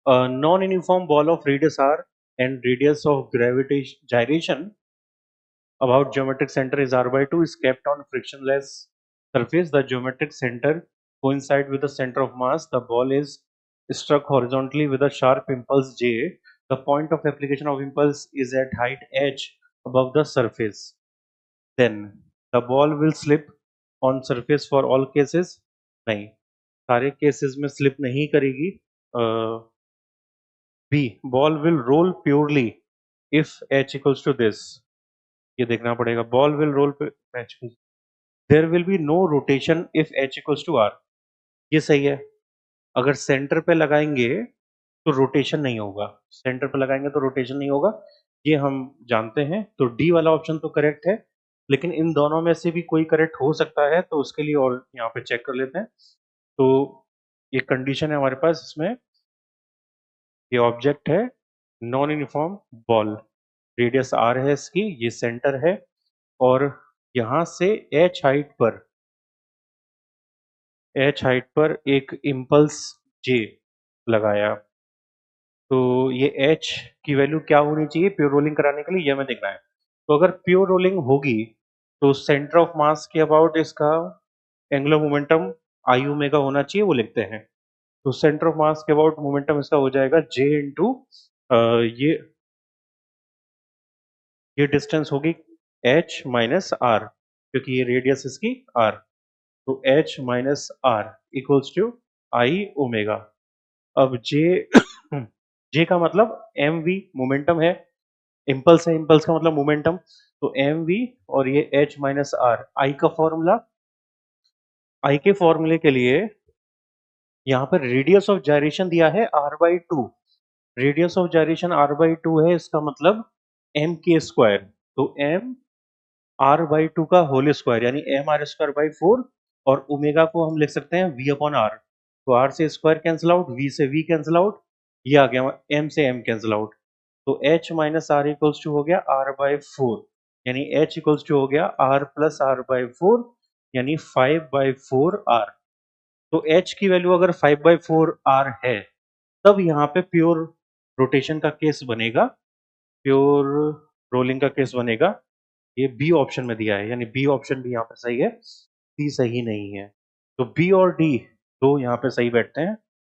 A non-uniform ball of radius r and radius of gravitation gyration about geometric center is r by 2 is kept on frictionless surface. The geometric center coincide with the center of mass. The ball is struck horizontally with a sharp impulse j. The point of application of impulse is at height h above the surface. Then the ball will slip on surface for all cases. नहीं, सारे cases में slip नहीं करेगी. B, ball will roll purely if h equals to this. ये देखना पड़ेगा. Ball will roll h equals. There will be no rotation if h equals to r. ये सही है. अगर सेंटर पे लगाएंगे तो रोटेशन नहीं होगा. सेंटर पे लगाएंगे तो रोटेशन नहीं होगा, ये हम जानते हैं. तो डी वाला ऑप्शन तो करेक्ट है, लेकिन इन दोनों में से भी कोई करेक्ट हो सकता है, तो उसके लिए और यहाँ पे चेक कर लेते हैं. तो ये कंडीशन है हमारे पास. इसमें ये ऑब्जेक्ट है non uniform ball, radius R है इसकी, ये सेंटर है, और यहाँ से एच हाइट पर एक इम्पल्स जे लगाया. तो ये एच की वैल्यू क्या होनी चाहिए प्योर रोलिंग कराने के लिए, ये हमें देखना है. तो अगर प्योर रोलिंग होगी तो सेंटर ऑफ मास के अबाउट इसका एंगुलर मोमेंटम आई ओमेगा होना चाहिए, वो लिखते हैं. तो सेंटर ऑफ मास के अबाउट मोमेंटम इसका हो जाएगा जे इंटू ये डिस्टेंस होगी h माइनस आर, क्योंकि ये रेडियस इसकी r. तो h minus R equals to I omega. अब j का मतलब mv मोमेंटम है, इम्पल्स है, इम्पल्स का मतलब मोमेंटम. तो mv और ये h माइनस आर. आई का फॉर्मूला, आई के फॉर्मूले के लिए यहाँ पर रेडियस ऑफ जायरेशन दिया है r by 2. Radius of gyration r by 2 है, इसका मतलब m के स्क्वायर. तो m r बाई 2 का होल स्क्वायर, यानी m r स्क्वायर बाई 4, और ओमेगा को हम लिख सकते हैं v अपॉन r. तो r से स्क्वायर कैंसिल आउट, v से v कैंसिल आउट, ये आ गया m से m कैंसिल आउट. तो h minus R equals to हो गया r बाई 4, यानी h इक्वल्स टू हो गया r प्लस r बाई 4, यानी 5 बाई 4 r. तो h की वैल्यू अगर 5 बाई 4 r है, तब यहाँ पे प्योर रोटेशन का केस बनेगा, प्योर रोलिंग का केस बनेगा. ये बी ऑप्शन में दिया है, यानी बी ऑप्शन भी यहाँ पे सही है, सी सही नहीं है. तो बी और डी दो यहाँ पे सही बैठते हैं.